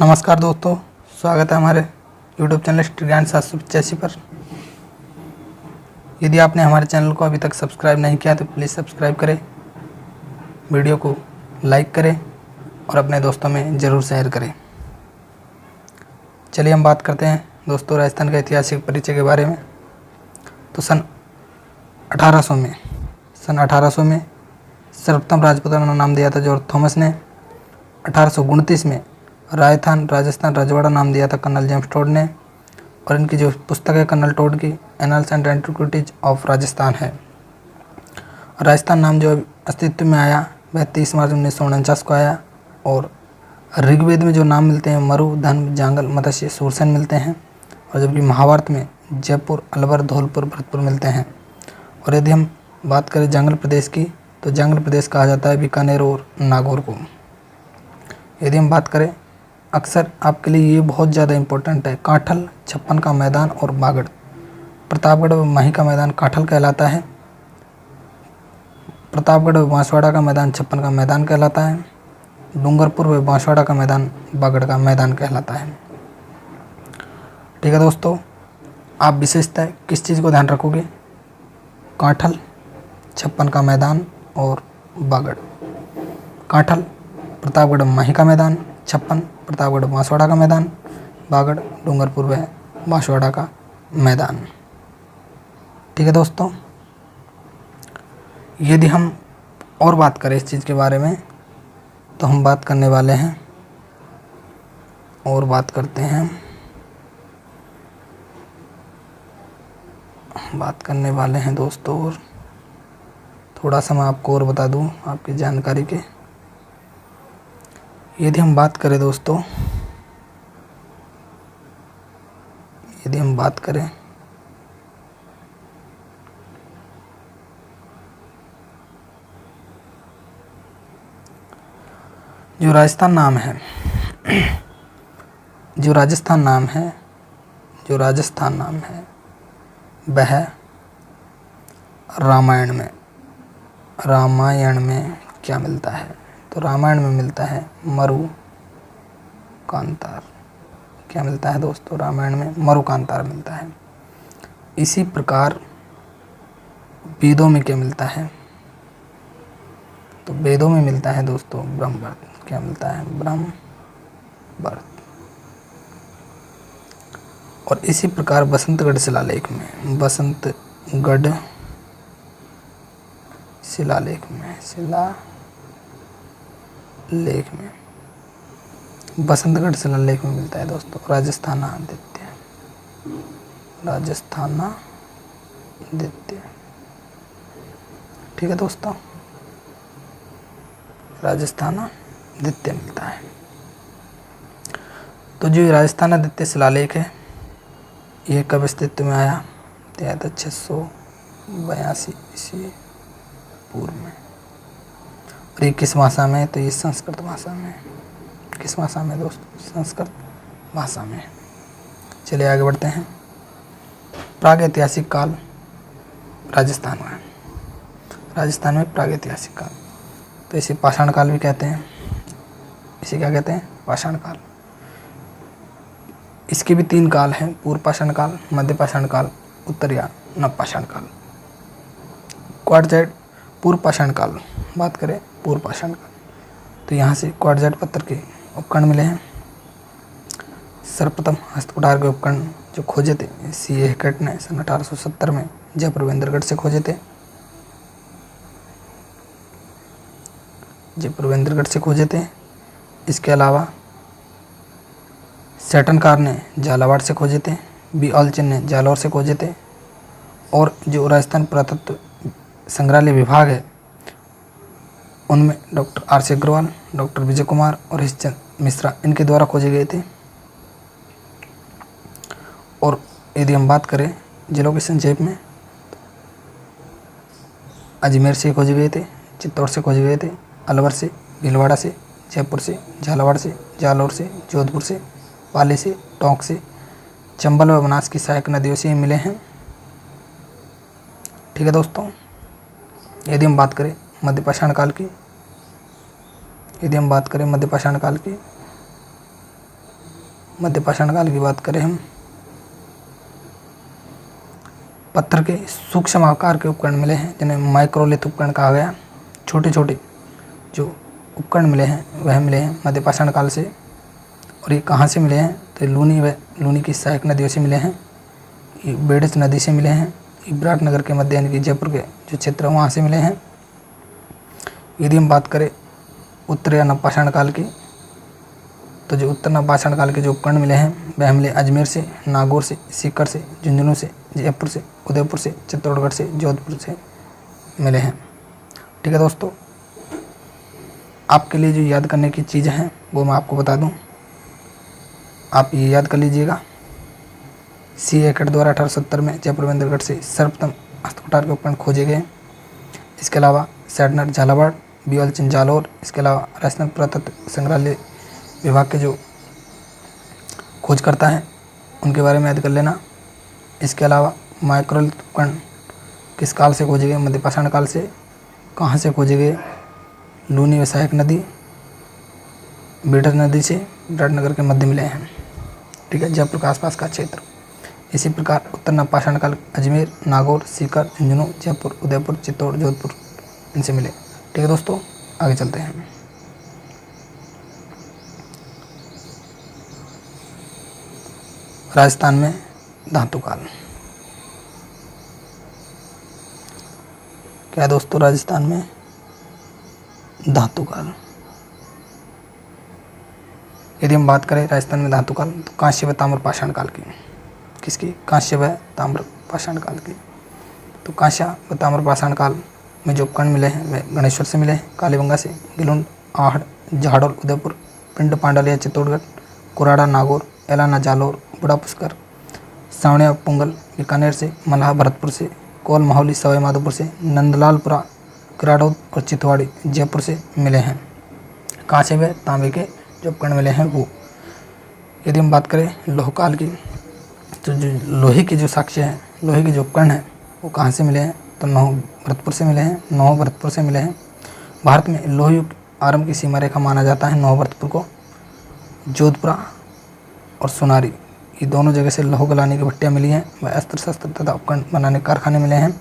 नमस्कार दोस्तों, स्वागत है हमारे YouTube चैनल हिस्ट्री ज्ञान 785 पर। यदि आपने हमारे चैनल को अभी तक सब्सक्राइब नहीं किया तो प्लीज़ सब्सक्राइब करें, वीडियो को लाइक करें और अपने दोस्तों में ज़रूर शेयर करें। चलिए हम बात करते हैं दोस्तों राजस्थान के ऐतिहासिक परिचय के बारे में। तो सन 1800 में सर्वप्रथम राजपुताना नाम दिया था जॉर्ज थॉमस ने। 1829 में राजस्थान रजवाड़ा नाम दिया था कर्नल जेम्स टोड ने। और इनकी जो पुस्तक है कर्नल टोड की, annuls and antiquities of Rajasthan है। राजस्थान नाम जो अस्तित्व में आया वह 30 मार्च 1949 को आया। और ऋग्वेद में जो नाम मिलते हैं मरु, धन, जांगल, मत्स्य, सूरसेन मिलते हैं। और जबकि महाभारत में जयपुर, अलवर, धौलपुर, भरतपुर मिलते हैं। और यदि हम बात करें जंगल प्रदेश की तो जंगल प्रदेश कहा जाता है बीकानेर और नागौर को। यदि हम बात करें अक्सर आपके लिए ये बहुत ज़्यादा इम्पोर्टेंट है, काठल, छप्पन का मैदान और बागड़। प्रतापगढ़ व माही का मैदान काठल कहलाता है। प्रतापगढ़ व बांसवाड़ा का मैदान छप्पन का मैदान कहलाता है। डूंगरपुर व बांसवाड़ा का मैदान बागड़ का मैदान कहलाता है। ठीक है दोस्तों, आप विशेषतः किस चीज़ को ध्यान रखोगे? काठल, छप्पन का मैदान और बागड़। काठल प्रतापगढ़ माही का मैदान, छप्पन प्रतापगढ़ बांसवाड़ा का मैदान, बागड़ डूंगरपुर व बांसवाड़ा का मैदान। ठीक है दोस्तों, यदि हम और बात करें इस चीज़ के बारे में तो हम बात करने वाले हैं और बात करते हैं दोस्तों। और थोड़ा सा मैं आपको और बता दूं आपकी जानकारी के। यदि हम बात करें दोस्तों, जो राजस्थान नाम है वह रामायण में क्या मिलता है? तो रामायण में मिलता है मरु कांतार। क्या मिलता है दोस्तों? रामायण में मरु कांतार मिलता है। इसी प्रकार वेदों में क्या मिलता है? तो वेदों में मिलता है दोस्तों ब्रह्मवर्त। क्या मिलता है? ब्रह्मवर्त। और इसी प्रकार बसंतगढ़ शिलालेख में बसंतगढ़ शिलालेख में मिलता है दोस्तों राजस्थानादित्य। ठीक है दोस्तों, राजस्थानादित्य मिलता है। तो जो राजस्थानादित्य शिलालेख है यह कब अस्तित्व में आया? 682 ईस्वी पूर्व में। और ये किस भाषा में? तो ये संस्कृत भाषा में। किस भाषा में दोस्तों? संस्कृत भाषा में। चलिए आगे बढ़ते हैं। प्रागैतिहासिक काल राजस्थान में प्रागैतिहासिक काल, तो इसे पाषाण काल भी कहते हैं। इसे क्या कहते हैं? पाषाण काल। इसके भी 3 काल हैं, पूर्व पाषाण काल, मध्य पाषाण काल, उत्तर या नव पाषाण काल। क्वार्टज़ाइट पूर्व पाषाण काल, बात करें पूर्व पाषाण काल तो यहाँ से क्वार्टज़ाइट पत्थर के उपकरण मिले हैं। सर्वप्रथम हस्तकुठार के उपकरण जो खोजे थे C.A. हैकेट ने सन 1870 में जयपुर वेंद्रगढ़ से खोजे थे। इसके अलावा सैटनकार ने झालावाड़ से खोजे थे। B. ऑलचिन ने जालौर से खोजे थे। और जो राजस्थान पुरातत्व संग्रहालय विभाग है उनमें doctor R.C. Agarwal, doctor Vijay Kumar और हरिश्चंद्र मिश्रा इनके द्वारा खोजे गए थे। और यदि हम बात करें जिलों के संक्षेप में, अजमेर से खोजे गए थे, चित्तौड़ से खोजे गए थे, अलवर से, भीलवाड़ा से, जयपुर से, झालावाड़ से, जालौर से, जोधपुर से, पाली से, टोंक से, चंबल व बनास की सहायक नदियों से मिले हैं। ठीक है दोस्तों, यदि हम बात करें मध्यपाषाण काल की मध्य पाषाण काल की बात करें हम, पत्थर के सूक्ष्म आकार के उपकरण मिले हैं जिन्हें माइक्रोलिथ उपकरण कहा गया। छोटे छोटे जो उपकरण मिले हैं वह मिले हैं मध्य पाषाण काल से। और ये कहाँ से मिले हैं, तो लूनी की सहायक नदियों से मिले हैं, ये बेडस नदी से मिले हैं, ये विराटनगर के मध्य यानी कि जयपुर के जो क्षेत्र है वहाँ से मिले हैं। यदि हम बात करें उत्तर या नवपाषाण काल की, तो जो उत्तर नवपाषाण काल के जो उपकरण मिले हैं वह मिले अजमेर से, नागौर से, सीकर से, झुंझुनू से, जयपुर से, उदयपुर से, चित्तौड़गढ़ से, जोधपुर से मिले हैं। ठीक है दोस्तों, आपके लिए जो याद करने की चीज़ें हैं वो मैं आपको बता दूं। आप ये याद कर लीजिएगा, सी एकड़ द्वारा 1870 में जयपुर बंदरगढ़ से सर्वप्रथम हस्तकुठार के उपकरण खोजे गए। इसके अलावा सैडनर झालावाड़, बीवल चंद जालौर, इसके अलावा राजस्थान पुरातत्व संग्रहालय विभाग के जो खोजकर्ता हैं उनके बारे में याद कर लेना। इसके अलावा माइक्रोलिथ उपकरण किस काल से खोजे गए, मध्य पाषाण काल से। कहाँ से खोजे गए, लूनी व सहायक नदी, बेडर नदी से विराटनगर के मध्य मिले हैं। ठीक है, जयपुर के आसपास का क्षेत्र। इसी प्रकार उत्तर नवपाषाण काल अजमेर, नागौर, सीकर, झुंझुनू, जयपुर, उदयपुर, चित्तौड़, जोधपुर इनसे मिले। ठीक है दोस्तों, आगे चलते हैं। राजस्थान में धातु काल। क्या दोस्तों, राजस्थान में धातु काल। यदि हम बात करें राजस्थान में धातु काल, तो कांस्य व ताम्र पाषाण काल की। किसकी, कांस्य व ताम्र पाषाण काल की। तो कांस्य व ताम्र पाषाण काल में जो उपकरण मिले हैं वे गणेश्वर से मिले हैं, कालीबंगा से, गिलुंड, आहड़, झाड़ोल, उदयपुर, पिंड पांडालिया चित्तौड़गढ़, कुराड़ा नागौर, एलाना जालौर, बड़ा पुष्कर, सावणिया पुंगल बीकानेर से, मल्हा भरतपुर से, कोल माहौली सवाई माधोपुर से, नंदलालपुरा किराड़ौद और चितवाड़ी जयपुर से मिले हैं। कांसे व तांबे के जो उपकरण मिले हैं वो। यदि हम बात करें लोह काल की, तो जो लोहे के जो साक्ष्य हैं, लोहे के जो उपकरण हैं वो कहाँ से मिले हैं, तो नौ भरतपुर से मिले हैं। नौ भरतपुर से मिले हैं। भारत में लोह युग आरंभ की सीमा रेखा माना जाता है नौ भरतपुर को। जोधपुरा और सोनारी ये दोनों जगह से लोह गलाने की भट्टियाँ मिली हैं व अस्त्र शस्त्र तथा उपकरण बनाने के कारखाने मिले हैं।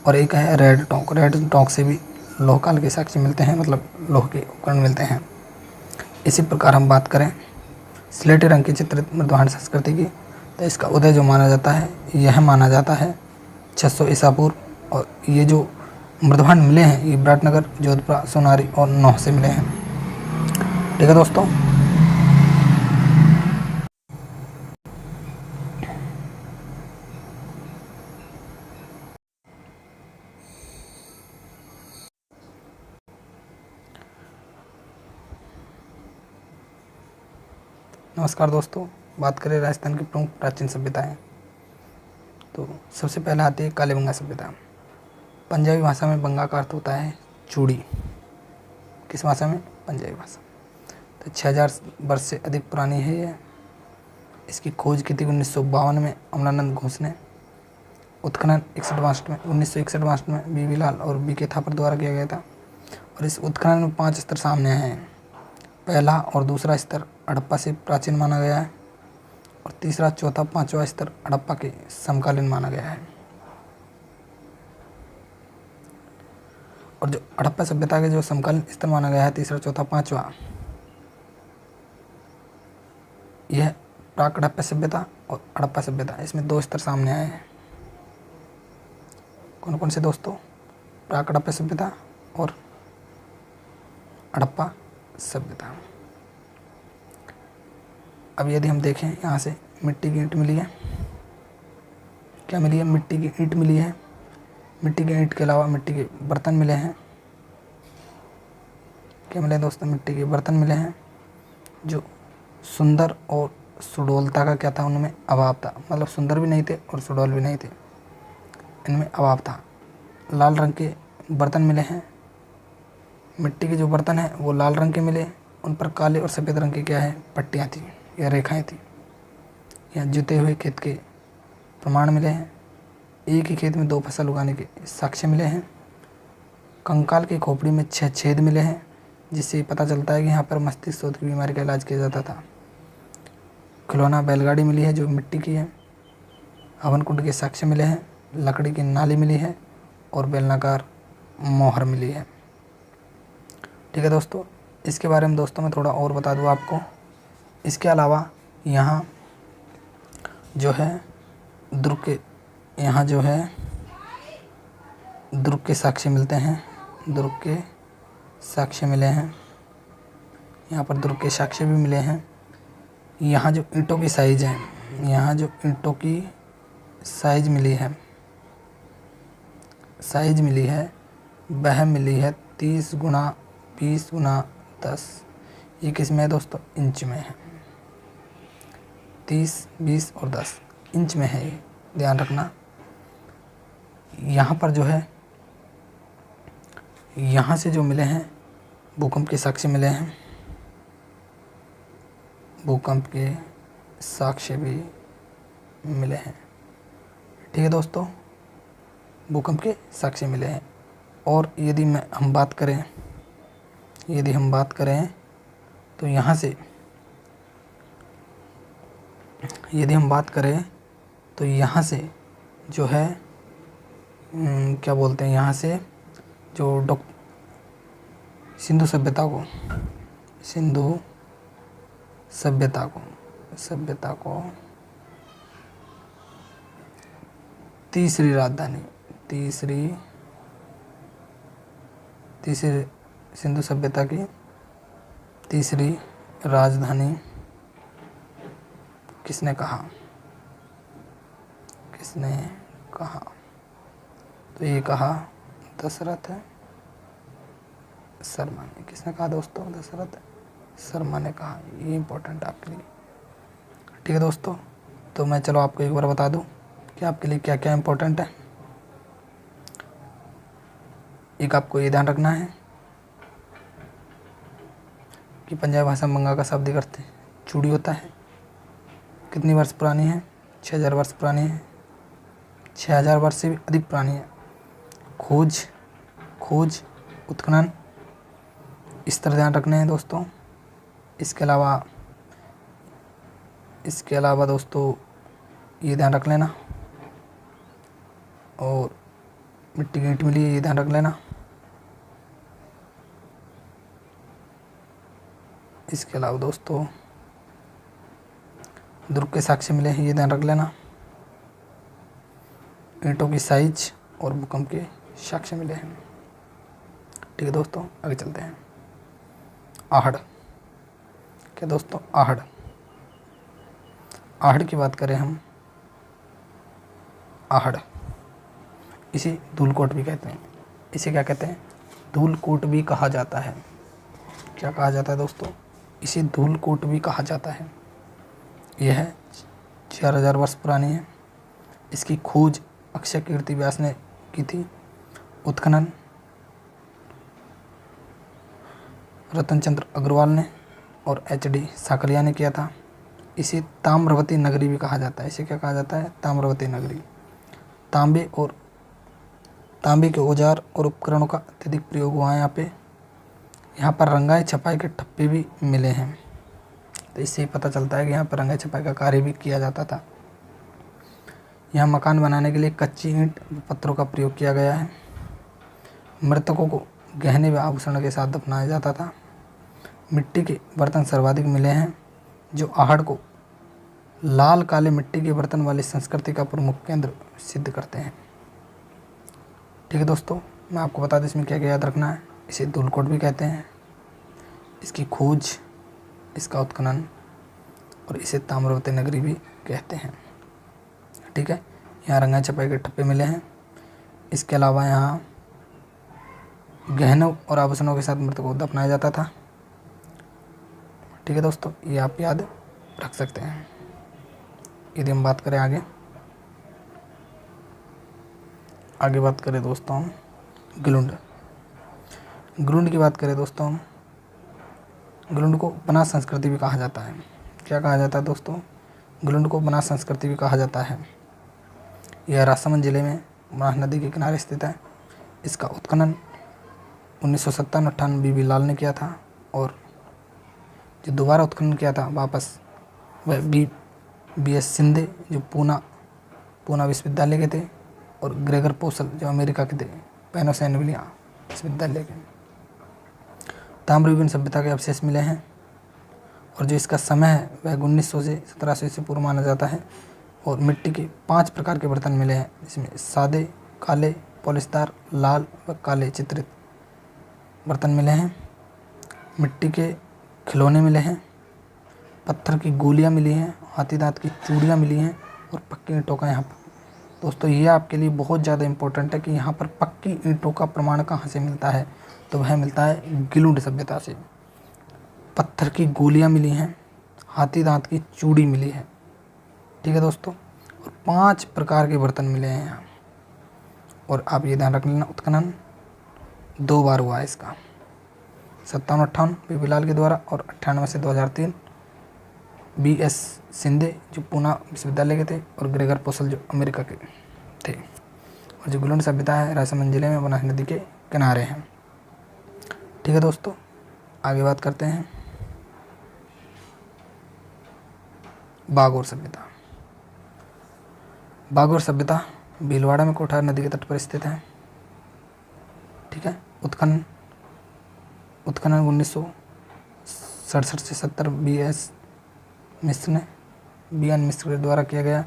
और एक है रेड टोंक। रेड टोंक से भी लोह काल के साक्ष्य मिलते हैं, मतलब लोह के उपकरण मिलते हैं। इसी प्रकार हम बात करें स्लेटी रंग की चित्रित मृदुहान संस्कृति की, तो इसका उदय जो माना जाता है यह माना जाता है 600 ईसा पूर्व। और ये जो मृदुहान मिले हैं ये विराटनगर, जोधपुर, सोनारी और नौह से मिले हैं। ठीक है दोस्तों, नमस्कार दोस्तों। बात करें राजस्थान की प्रमुख प्राचीन सभ्यताएं, तो सबसे पहले आती है कालीबंगा सभ्यता। पंजाबी भाषा में बंगा का अर्थ होता है चूड़ी। किस भाषा में, पंजाबी भाषा। तो 6000 वर्ष से अधिक पुरानी है यह। इसकी खोज की थी 1952 में अमलानंद घोष ने। उत्खनन 1961 में बीवी लाल और बीके थापर द्वारा किया गया था। और इस उत्खनन में 5 स्तर सामने आए हैं। पहला और दूसरा स्तर हड़प्पा से प्राचीन माना गया है और तीसरा, चौथा, पांचवा स्तर हड़प्पा के समकालीन माना गया है। और जो हड़प्पा सभ्यता के जो समकालीन स्तर माना गया है, तीसरा, चौथा, पांचवा, यह प्राक हड़प्पा सभ्यता और हड़प्पा सभ्यता, इसमें 2 स्तर सामने आए हैं। कौन कौन से दोस्तों, प्राक हड़प्पा सभ्यता और हड़प्पा सभ्यता। अब यदि हम देखें यहाँ से मिट्टी की ईंट मिली है। क्या मिली है, मिट्टी की ईंट मिली है। मिट्टी की ईंट के अलावा मिट्टी के बर्तन मिले हैं। क्या मिले दोस्तों, मिट्टी के बर्तन मिले हैं जो सुंदर और सुडौलता का क्या था, उनमें अभाव था। मतलब सुंदर भी नहीं थे और सुडौल भी नहीं थे, इनमें अभाव था। लाल रंग के बर्तन मिले हैं। मिट्टी के जो बर्तन हैं वो लाल रंग के मिले, उन पर काले और सफ़ेद रंग की क्या है, पट्टियाँ थी या रेखाएं थी। यहाँ जुते हुए खेत के प्रमाण मिले हैं। एक ही खेत में 2 फसल उगाने के साक्ष्य मिले हैं। कंकाल की खोपड़ी में 6 छेद मिले हैं, जिससे पता चलता है कि यहाँ पर मस्तिष्क शोथ की बीमारी का इलाज किया जाता था। खिलौना बैलगाड़ी मिली है जो मिट्टी की है। हवन कुंड के साक्ष्य मिले हैं। लकड़ी की नाली मिली है और बेलनाकार मोहर मिली है। ठीक है दोस्तों, इसके बारे में दोस्तों मैं थोड़ा और बता दूँ आपको। इसके अलावा यहाँ जो है दुर्ग के यहाँ जो है दुर्ग के साक्ष्य मिलते हैं। दुर्ग के साक्ष्य मिले हैं। यहाँ पर दुर्ग के साक्ष्य भी मिले हैं। यहाँ जो ईंटों की साइज़ है, यहाँ जो ईंटों की साइज़ मिली है, वह मिली है 30 गुणा 20 गुणा 10। ये किस में है दोस्तों? इंच में है। 30, 20 और 10 इंच में है, ये ध्यान रखना। यहाँ पर जो है यहाँ से जो मिले हैं भूकंप के साक्ष्य मिले हैं। भूकंप के साक्ष्य भी मिले हैं। ठीक है दोस्तों, भूकंप के साक्ष्य मिले हैं। और यदि हम बात करें तो यहाँ से जो है क्या बोलते हैं, यहाँ से जो सिंधु सभ्यता को तीसरी सिंधु सभ्यता की तीसरी राजधानी किसने कहा? तो ये कहा दशरथ शर्मा ने। किसने कहा दोस्तों? दशरथ शर्मा ने कहा। ये इम्पोर्टेंट आपके लिए। ठीक है दोस्तों, तो मैं चलो आपको एक बार बता दूं कि आपके लिए क्या क्या इम्पोर्टेंट है। एक आपको ये ध्यान रखना है कि पंजाबी भाषा में मंगा का शाब्दिक अर्थ चूड़ी होता है। कितनी वर्ष पुरानी है? 6000 वर्ष पुरानी है। 6000 वर्ष से भी अधिक पुरानी है। खोज, उत्खनन, इस तरह ध्यान रखने हैं दोस्तों। इसके अलावा दोस्तों ये ध्यान रख लेना। और मिट्टी की ईंट मिली है, ये ध्यान रख लेना। इसके अलावा दोस्तों दुर्ग के साक्ष्य मिले हैं, ये ध्यान रख लेना। ईंटों की साइज और भूकंप के साक्ष्य मिले हैं। ठीक है दोस्तों, आगे चलते हैं। आहड़। क्या दोस्तों? आहड़ की बात करें हम, आहड़ इसे धूलकोट भी कहते हैं। इसे क्या कहते हैं? धूलकोट भी कहा जाता है। क्या कहा जाता है दोस्तों? इसे धूलकोट भी कहा जाता है। यह 4000 वर्ष पुरानी है। इसकी खोज अक्षय कीर्ति व्यास ने की थी। उत्खनन रतनचंद्र अग्रवाल ने और HD साकलिया ने किया था। इसे ताम्रवती नगरी भी कहा जाता है। इसे क्या कहा जाता है? ताम्रवती नगरी। तांबे के औजार और उपकरणों का अत्यधिक प्रयोग हुआ है यहाँ पर रंगाई छपाई के ठप्पे भी मिले हैं। तो इससे पता चलता है कि यहाँ पर रंगाई छपाई का कार्य भी किया जाता था। यहाँ मकान बनाने के लिए कच्ची ईंट पत्थरों का प्रयोग किया गया है। मृतकों को गहने व आभूषण के साथ दफनाया जाता था। मिट्टी के बर्तन सर्वाधिक मिले हैं, जो आहड़ को लाल काले मिट्टी के बर्तन वाली संस्कृति का प्रमुख केंद्र सिद्ध करते हैं। ठीक है दोस्तों, मैं आपको बता दूं इसमें क्या क्या याद रखना है। इसे धूलकोट भी कहते हैं, इसकी खोज, इसका उत्खनन और इसे ताम्रवती नगरी भी कहते हैं। ठीक है, यहाँ रंगाई छपाई के ठप्पे मिले हैं। इसके अलावा यहाँ गहनों और आभूषणों के साथ मृतकों को दफनाया जाता था। ठीक है दोस्तों, ये आप याद रख सकते हैं। यदि हम बात करें आगे बात करें दोस्तों हम ग्लुंड की बात करें दोस्तों हम, ग्लुंड को बनास संस्कृति भी कहा जाता है। क्या कहा जाता है दोस्तों? ग्लुंड को बनास संस्कृति भी कहा जाता है। यह राजसमंद जिले में बनास नदी के किनारे स्थित है। इसका उत्खनन 1957-58 बीबी लाल ने किया था और जो दोबारा उत्खनन किया था वापस वह BS शिंदे जो पूना विश्वविद्यालय के थे, और ग्रेगर पोसल जो अमेरिका के थे, पेनसिल्वेनिया विश्वविद्यालय के। ताम्रयुगीन सभ्यता के अवशेष मिले हैं, और जो इसका समय है वह 1900 से 1700 ईस्वी पूर्व माना जाता है। और मिट्टी के 5 प्रकार के बर्तन मिले हैं, जिसमें सादे, काले, पॉलिशदार, लाल व काले चित्रित बर्तन मिले हैं। मिट्टी के खिलौने मिले हैं, पत्थर की गोलियां मिली हैं, हाथी दांत की चूड़ियां मिली हैं, और पक्की ईंटों का यहाँ पर दोस्तों ये आपके लिए बहुत ज़्यादा इम्पोर्टेंट है कि यहाँ पर पक्की ईंटों का प्रमाण कहाँ से मिलता है, तो वह मिलता है गिलुंड सभ्यता से। पत्थर की गोलियां मिली हैं, हाथी दांत की चूड़ी मिली है, ठीक है दोस्तों, और 5 प्रकार के बर्तन मिले हैं यहाँ। और आप ये ध्यान रख लेना, उत्खनन 2 बार हुआ है इसका, 57-58 BB लाल के द्वारा, और 98 से 2003 BS शिंदे जो पूना विश्वविद्यालय के थे, और ग्रेगर पोसल जो अमेरिका के थे। और जो गिलुंड सभ्यता है राजसमंद जिले में बनास नदी के किनारे हैं, ठीक है दोस्तों। आगे बात करते हैं बागोर सभ्यता। बागोर सभ्यता भीलवाड़ा में कोठार नदी के तट पर स्थित है, ठीक है। उत्खनन 1967 से 70 BN मिश्र के द्वारा किया गया।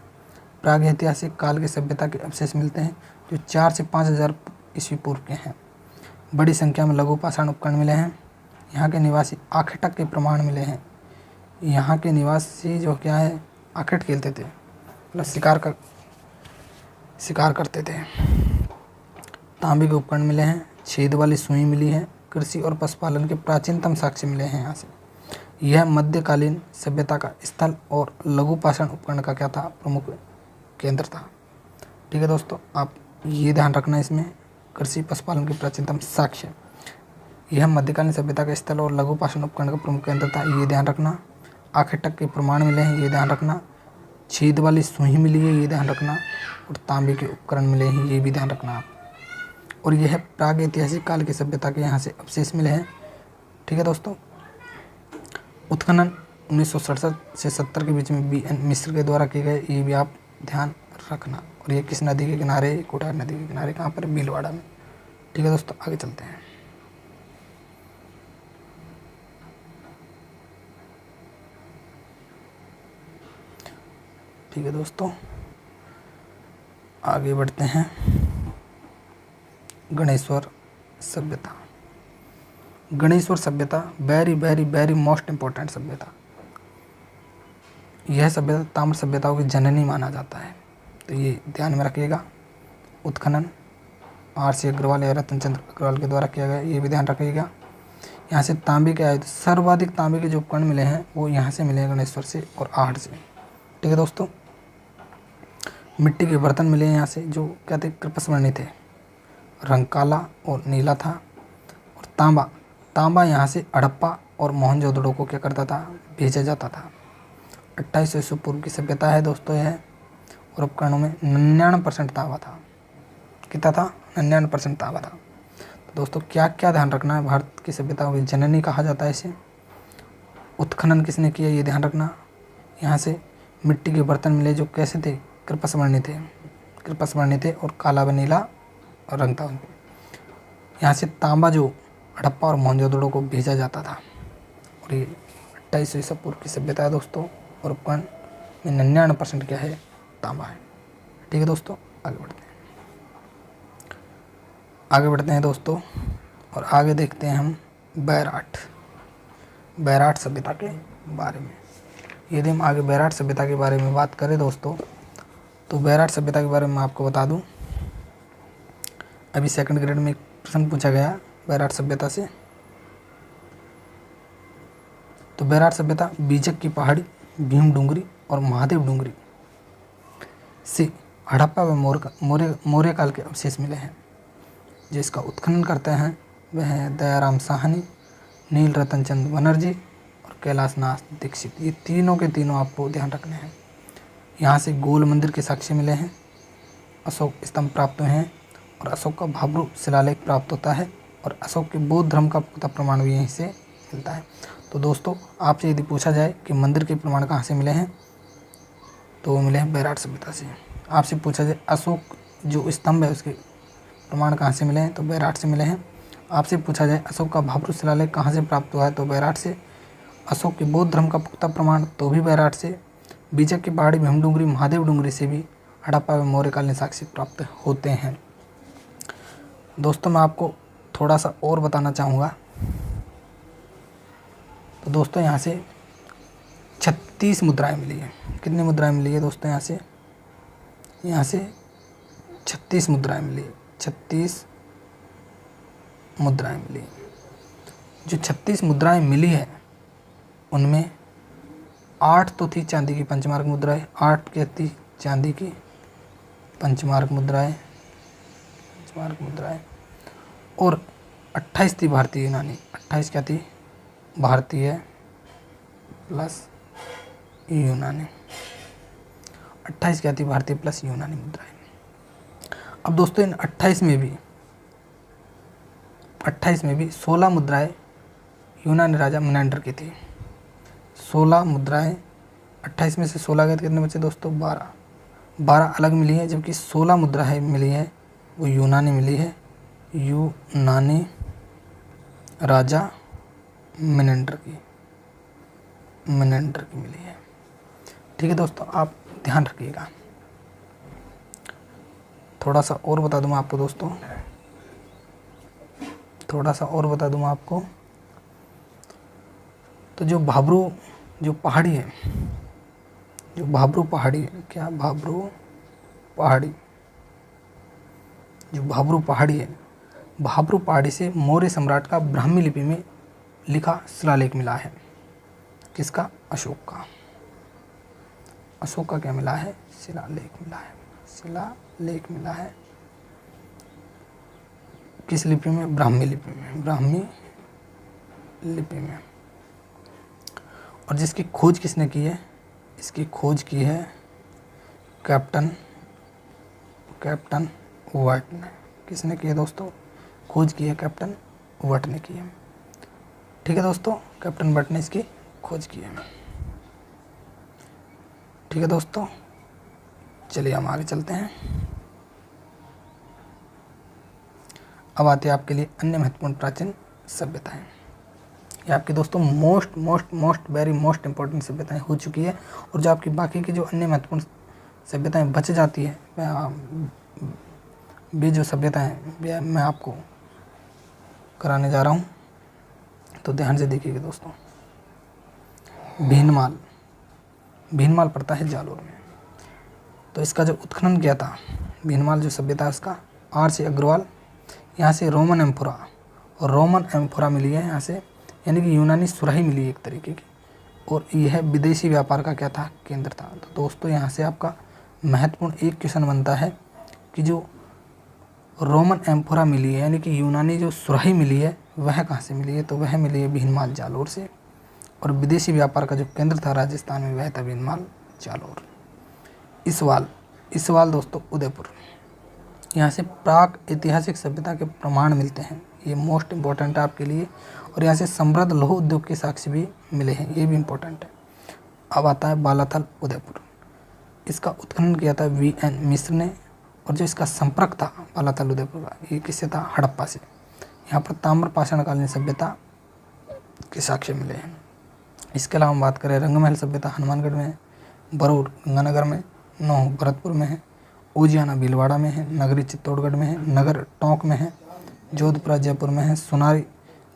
प्रागैतिहासिक काल के सभ्यता के अवशेष मिलते हैं, जो 4 से 5000 ईस्वी पूर्व के हैं। बड़ी संख्या में लघु पाषाण उपकरण मिले हैं। यहाँ के निवासी आखेटक के प्रमाण मिले हैं। यहाँ के निवासी जो क्या है आखेट खेलते थे, मतलब शिकार करते थे। तांबे के उपकरण मिले हैं, छेद वाली सुई मिली है। कृषि और पशुपालन के प्राचीनतम साक्ष्य मिले हैं यहाँ से। यह मध्यकालीन सभ्यता का स्थल और लघु पाषाण उपकरण का क्या था, प्रमुख केंद्र था, ठीक है दोस्तों। आप ये ध्यान रखना, इसमें कृषि पशुपालन के प्राचीनतम साक्ष्य, यह मध्यकालीन सभ्यता का स्थल और लघु पाषाण उपकरण का प्रमुख केंद्र था, ये ध्यान रखना। आखेटक के प्रमाण मिले हैं, ये ध्यान रखना। छेद वाली सुई मिली है, ये ध्यान रखना। और तांबे के उपकरण मिले हैं, ये भी ध्यान रखना आप। और यह प्रागैतिहासिक काल की सभ्यता के यहाँ से अवशेष मिले हैं, ठीक है दोस्तों। उत्खनन 1967 से 70 के बीच में BN मिश्र के द्वारा किए गए, ये भी आप ध्यान रखना। और ये किस नदी के किनारे, कोठार नदी के किनारे, कहाँ पर, भीलवाड़ा में, ठीक है दोस्तों। आगे चलते हैं। ठीक है दोस्तों, आगे बढ़ते हैं। गणेश्वर सभ्यता। गणेश्वर सभ्यता very very very most important सभ्यता। यह सभ्यता ताम्र सभ्यताओं की जननी माना जाता है, तो ये ध्यान में रखिएगा। उत्खनन RC अग्रवाल या रतन चंद्र अग्रवाल के द्वारा किया गया, ये भी ध्यान रखिएगा। यहाँ से तांबे के आयुध, सर्वाधिक तांबे के जो उपकरण मिले हैं वो यहाँ से मिले हैं, गणेश्वर से और आहट से, ठीक है दोस्तों। मिट्टी के बर्तन मिले हैं यहाँ से, जो क्या थे, कृपसवर्णीय थे, रंग काला और नीला था। और तांबा यहाँ से हड़प्पा और मोहनजोदड़ो को क्या करता था, भेजा जाता था। 2800 ईस्वी पूर्व की सभ्यता है दोस्तों यह। और उपकरणों में 99% तांबा था। कितना था, 99% तांबा था। तो दोस्तों क्या क्या ध्यान रखना है, भारत की सभ्यताओं की जननी कहा जाता है इसे। उत्खनन किसने किया, ये ध्यान रखना। यहाँ से मिट्टी के बर्तन मिले, जो कैसे थे, कृपसवर्णीय थे और काला व नीला रंग था उनपे। यहाँ से तांबा जो हड़प्पा और मोहनजोदड़ो को भेजा जाता था। और ये 2800 ईस्वी पूर्व की सभ्यता है दोस्तों। और उपकरण में 99% क्या है, तांबा है, ठीक है दोस्तों। आगे बढ़ते हैं दोस्तों, और आगे देखते हैं हम बैराट सभ्यता के बारे में। यदि हम आगे बैराट सभ्यता के बारे में बात करें दोस्तों, तो बैराट सभ्यता के बारे में आपको बता दूं, अभी 2nd ग्रेड में एक प्रश्न पूछा गया बैराट सभ्यता से। तो बैराट सभ्यता बीजक की पहाड़ी, भीम डूंगरी और महादेव डूंगरी से हड़प्पा व मौर्य काल के अवशेष मिले हैं। जो इसका उत्खनन करते हैं वह है दयाराम साहनी, नील रतन चंद बनर्जी और कैलाश नाथ दीक्षित। ये तीनों के तीनों आपको ध्यान रखने हैं। यहाँ से गोल मंदिर के साक्ष्य मिले हैं, अशोक स्तंभ प्राप्त हुए हैं और अशोक का भाब्रू शिलालेख प्राप्त होता है और अशोक के बौद्ध धर्म का पुख्ता प्रमाण भी यहीं से मिलता है। तो दोस्तों आपसे यदि पूछा जाए कि मंदिर के प्रमाण कहाँ से मिले हैं, तो वो मिले हैं बैराट सभ्यता से। आपसे पूछा जाए अशोक जो स्तंभ है उसके प्रमाण कहाँ से मिले हैं, तो बैराट से मिले हैं। आपसे पूछा जाए अशोक का भाब्रू शिलालेख कहाँ से प्राप्त हुआ है, तो बैराट से। अशोक के बौद्ध धर्म का पुख्ता प्रमाण, तो भी बैराट से। बीजक की पहाड़ी भीमडुंगरी महादेव डुंगरी से भी हड़प्पा व मौर्यकालीन साक्ष्य प्राप्त होते हैं। दोस्तों मैं आपको थोड़ा सा और बताना चाहूँगा। तो दोस्तों यहाँ से 36 मुद्राएं मिली है। कितनी मुद्राएं मिली है दोस्तों? यहाँ से 36 मुद्राएं मिली है। 36 मुद्राएं मिली। जो 36 मुद्राएं मिली है उनमें 8 तो थी चांदी की पंचमार्क मुद्राएं, 8 क्या थी चांदी की पंचमार्क मुद्राएं और 28 थी भारतीय यूनानी। 28 क्या थी? भारतीय प्लस यूनानी। 28 क्या थी? भारतीय प्लस यूनानी मुद्राएं। अब दोस्तों इन 28 में भी 16 मुद्राएं यूनानी राजा मिनेंडर की थी। 16 मुद्राएं 28 में से 16 गए, कितने बचे दोस्तों? 12 अलग मिली है, जबकि 16 मुद्राएं मिली है वो यूनानी मिली है, यूनानी राजा मिनेंडर की मिली है। ठीक है दोस्तों, आप ध्यान रखिएगा। थोड़ा सा और बता दूँ आपको दोस्तों, तो जो भाब्रू पहाड़ी है, भाब्रू पहाड़ी से मौर्य सम्राट का ब्राह्मी लिपि में लिखा शिलालेख मिला है। किसका? अशोक का क्या मिला है? शिलालेख मिला है। किस लिपि में? ब्राह्मी लिपि में। और जिसकी खोज किसने की है? इसकी खोज की है कैप्टन वट ने। किसने की है दोस्तों? खोज की है कैप्टन वट ने की है। ठीक है दोस्तों, कैप्टन वट ने इसकी खोज की है। ठीक है दोस्तों, चलिए हम आगे चलते हैं। अब आते हैं आपके लिए अन्य महत्वपूर्ण प्राचीन सभ्यताएं। ये आपकी दोस्तों मोस्ट वेरी मोस्ट इंपॉर्टेंट सभ्यताएं हो चुकी है। और जो आपकी बाकी की जो अन्य महत्वपूर्ण सभ्यताएं बच जाती है, भी जो सभ्यताएं मैं आपको कराने जा रहा हूँ, तो ध्यान से देखिएगा दोस्तों। भीनमाल पड़ता है जालोर में। तो इसका जो उत्खनन किया था, भीनमाल जो सभ्यता है उसका, R.C. अग्रवाल। यहाँ से रोमन एम्फोरा मिली है यहाँ से, यानी कि यूनानी सुराही मिली एक तरीके की। और यह विदेशी व्यापार का क्या था? केंद्र था। तो दोस्तों यहाँ से आपका महत्वपूर्ण एक क्वेश्चन बनता है कि जो रोमन एम्फोरा मिली है, यानी कि यूनानी जो सुराही मिली है, वह कहाँ से मिली है? तो वह मिली है भीनमाल जालोर से। और विदेशी व्यापार का जो केंद्र था राजस्थान में, वह था भीनमाल जालोर। इसवाल दोस्तों उदयपुर। यहाँ से प्राक ऐतिहासिक सभ्यता के प्रमाण मिलते हैं, ये मोस्ट इम्पोर्टेंट है आपके लिए। और यहाँ से समृद्ध लौह उद्योग के साक्ष्य भी मिले हैं, ये भी इम्पोर्टेंट है। अब आता है बालाथल उदयपुर। इसका उत्खनन किया था V.N. मिश्र ने। और जो इसका संपर्क था बालाथल उदयपुर का, ये किससे था? हड़प्पा से। यहाँ पर ताम्र पाषाणकालीन सभ्यता के साक्ष्य मिले हैं। इसके अलावा हम बात करें रंगमहल सभ्यता हनुमानगढ़ में है, बरूड गंगानगर में, नौह भरतपुर में है, उजियाना भीलवाड़ा में है, नगरी चित्तौड़गढ़ में है, नगर टोंक में है, जोधपुरा जयपुर में है, सोनारी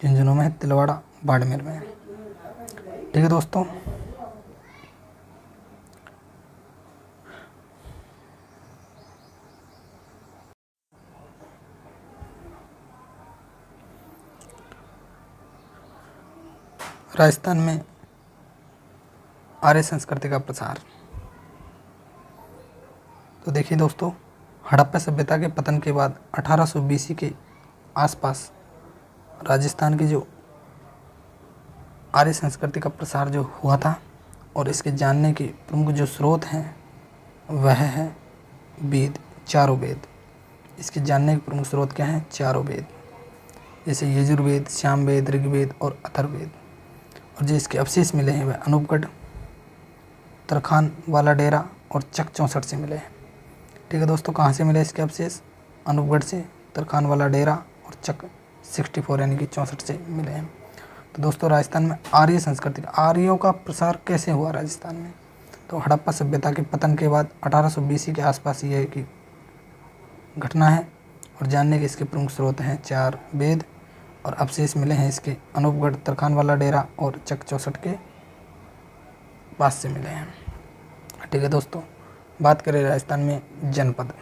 झुंझुनू में है, तिलवाड़ा बाड़मेर में है। ठीक है दोस्तों, राजस्थान में आर्य संस्कृति का प्रसार। तो देखिए दोस्तों, हड़प्पा सभ्यता के पतन के बाद 1800 BC के आसपास राजस्थान की जो आर्य संस्कृति का प्रसार जो हुआ था, और इसके जानने के प्रमुख जो स्रोत हैं वह है वेद, चारों वेद। इसके जानने के प्रमुख स्रोत क्या हैं? चारों वेद, जैसे यजुर्वेद, सामवेद, ऋग्वेद और अथर्ववेद। और जो इसके अवशेष मिले हैं वह अनूपगढ़, तरखान वाला डेरा और चक 64 से मिले हैं। ठीक है दोस्तों, कहाँ से मिले इसके अवशेष? अनूपगढ़ से, तरखान वाला डेरा और चक 64 यानी कि 64 से मिले हैं। तो दोस्तों राजस्थान में आर्य संस्कृति, आर्यों का प्रसार कैसे हुआ राजस्थान में? तो हड़प्पा सभ्यता के पतन के बाद 1820 के आसपास ये की घटना है। और जानने के इसके प्रमुख स्रोत हैं 4 वेद और अवशेष मिले हैं इसके अनूपगढ़, तरखान वाला डेरा और चक 64 के पास से मिले हैं। ठीक है दोस्तों, बात करें राजस्थान में जनपद।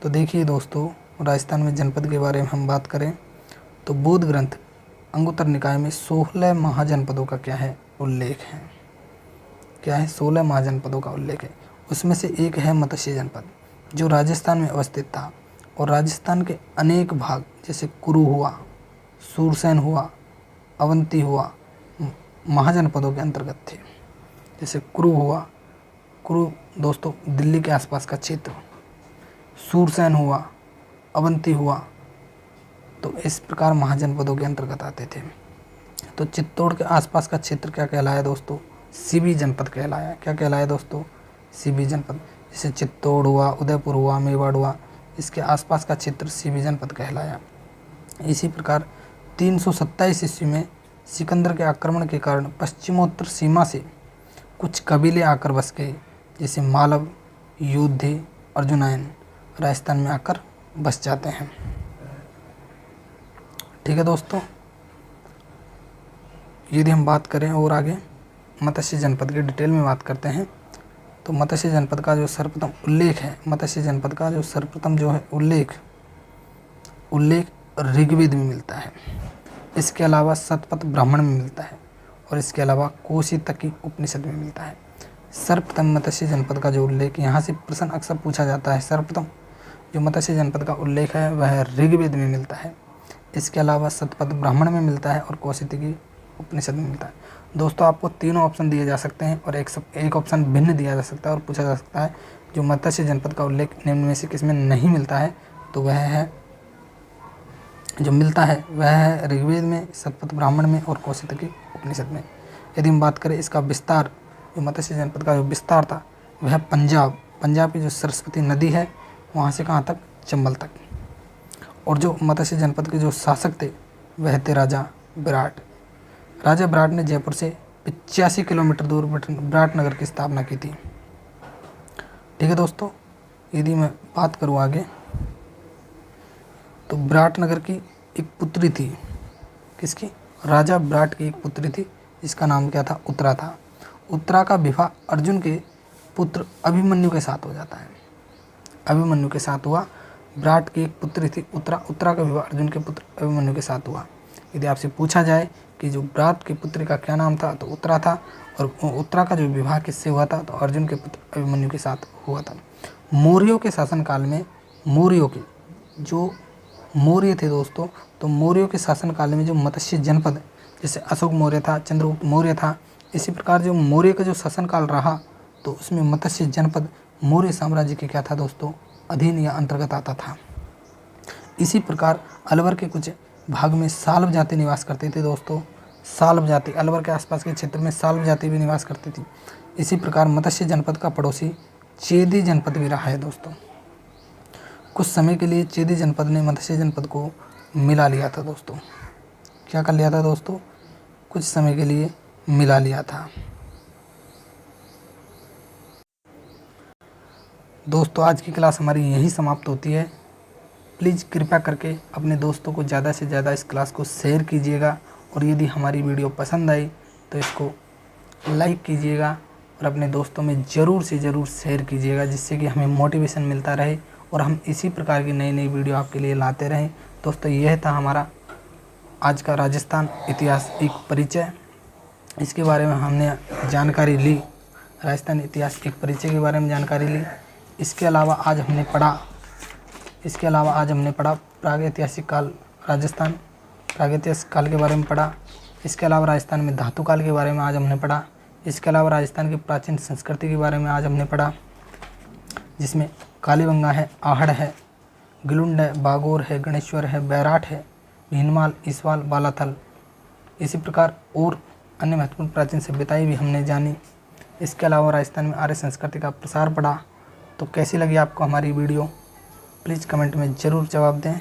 तो देखिए दोस्तों, राजस्थान में जनपद के बारे में हम बात करें तो बौद्ध ग्रंथ अंगुत्तर निकाय में 16 महाजनपदों का क्या है? उल्लेख है। क्या है? 16 महाजनपदों का उल्लेख है। उसमें से एक है मत्स्य जनपद, जो राजस्थान में अवस्थित था और राजस्थान के अनेक भाग जैसे कुरु हुआ, सूरसेन हुआ, अवंती हुआ, महाजनपदों के अंतर्गत थे। जैसे कुरु हुआ, कुरु दोस्तों दिल्ली के आसपास का क्षेत्र, सूरसेन हुआ, अवंती हुआ, तो इस प्रकार महाजनपदों के अंतर्गत आते थे। तो चित्तौड़ के आसपास का क्षेत्र क्या कहलाया दोस्तों? सीबी जनपद कहलाया। क्या कहलाया दोस्तों? सीबी जनपद। जैसे चित्तौड़ हुआ, उदयपुर हुआ, मेवाड़ हुआ, इसके आसपास का क्षेत्र सीबी जनपद कहलाया। इसी प्रकार 327 ईस्वी में सिकंदर के आक्रमण के कारण पश्चिमोत्तर सीमा से कुछ कबीले आकर बस गए, जैसे मालव, योद्धे, अर्जुनायन राजस्थान में आकर बस जाते हैं। ठीक है दोस्तों, यदि हम बात करें और आगे मत्स्य जनपद की डिटेल में बात करते हैं तो मत्स्य जनपद का जो सर्वप्रथम उल्लेख है, मत्स्य जनपद का जो सर्वप्रथम जो है उल्लेख ऋग्वेद में मिलता है। इसके अलावा शतपथ ब्राह्मण में मिलता है और इसके अलावा कौशितकी उपनिषद में मिलता है। सर्वप्रथम मत्स्य जनपद का जो उल्लेख, यहाँ से प्रश्न अक्सर पूछा जाता है, सर्वप्रथम जो मत्स्य जनपद का उल्लेख है वह ऋग्वेद में मिलता है। इसके अलावा शतपथ ब्राह्मण में मिलता है और कौशितकी उपनिषद में मिलता है। दोस्तों आपको तीनों ऑप्शन दिए जा सकते हैं और एक ऑप्शन भिन्न दिया जा सकता है और पूछा जा सकता है जो मत्स्य जनपद का उल्लेख निम्न में से किसमें नहीं मिलता है, तो वह है जो मिलता है वह है ऋग्वेद में, शतपथ ब्राह्मण में और कौशितकी उपनिषद में। यदि हम बात करें इसका विस्तार, जो मत्स्य जनपद का जो विस्तार था वह पंजाब की जो सरस्वती नदी है वहाँ से कहाँ तक? चंबल तक। और जो मत्स्य जनपद के जो शासक थे वह थे राजा विराट। राजा विराट ने जयपुर से 85 किलोमीटर दूर विराटनगर की स्थापना की थी। ठीक है दोस्तों, यदि मैं बात करूँ आगे तो विराटनगर की एक पुत्री थी, किसकी? राजा विराट की एक पुत्री थी जिसका नाम क्या था? उत्तरा था। उत्तरा का विवाह अर्जुन के पुत्र अभिमन्यु के साथ हो जाता है। अभिमन्यु के साथ हुआ। विराट की एक पुत्री थी उत्तरा का विवाह अर्जुन के पुत्र अभिमन्यु के साथ हुआ। यदि आपसे पूछा जाए कि जो विराट की पुत्री का क्या नाम था, तो उत्तरा था। और उत्तरा का जो विवाह किससे हुआ था? तो अर्जुन के पुत्र अभिमन्यु के साथ हुआ था। मौर्यों के शासनकाल में मौर्य थे दोस्तों, तो मौर्यों के शासनकाल में जो मत्स्य जनपद, जैसे अशोक मौर्य था, चंद्रगुप्त मौर्य था, इसी प्रकार जो मौर्य का जो शासनकाल रहा तो उसमें मत्स्य जनपद मौर्य साम्राज्य के क्या था दोस्तों? अधीन या अंतर्गत आता था। इसी प्रकार अलवर के कुछ भाग में साल्व जाति निवास करते थे दोस्तों। साल्व जाति, अलवर के आसपास के क्षेत्र में साल्व जाति भी निवास करती थी। इसी प्रकार मत्स्य जनपद का पड़ोसी चेदी जनपद भी रहा है दोस्तों। कुछ समय के लिए चेदी जनपद ने मत्स्य जनपद को मिला लिया था दोस्तों। क्या कर लिया था दोस्तों? कुछ समय के लिए मिला लिया था। दोस्तों आज की क्लास हमारी यहीं समाप्त होती है। प्लीज़ कृपया करके अपने दोस्तों को ज़्यादा से ज़्यादा इस क्लास को शेयर कीजिएगा और यदि हमारी वीडियो पसंद आई तो इसको लाइक कीजिएगा और अपने दोस्तों में ज़रूर से ज़रूर शेयर कीजिएगा, जिससे कि हमें मोटिवेशन मिलता रहे और हम इसी प्रकार की नई नई वीडियो आपके लिए लाते रहें। दोस्तों यह था हमारा आज का राजस्थान इतिहास एक परिचय। इसके बारे में हमने जानकारी ली, राजस्थान इतिहास एक परिचय के बारे में जानकारी ली। इसके अलावा आज हमने पढ़ा प्रागैतिहासिक काल, राजस्थान प्रागैतिहासिक काल के बारे में पढ़ा। इसके अलावा राजस्थान में धातु काल के बारे में आज हमने पढ़ा। इसके अलावा राजस्थान की प्राचीन संस्कृति के बारे में आज हमने पढ़ा, जिसमें कालीबंगा है, आहड़ है, गिलुंड है, बागोर है, गणेश्वर है, बैराट है, भीनमाल, ईसवाल, बालाथल, इसी प्रकार और अन्य महत्वपूर्ण प्राचीन सभ्यताएं भी हमने जानी। इसके अलावा राजस्थान में आर्य संस्कृति का प्रसार पड़ा। तो कैसी लगी आपको हमारी वीडियो, प्लीज़ कमेंट में ज़रूर जवाब दें।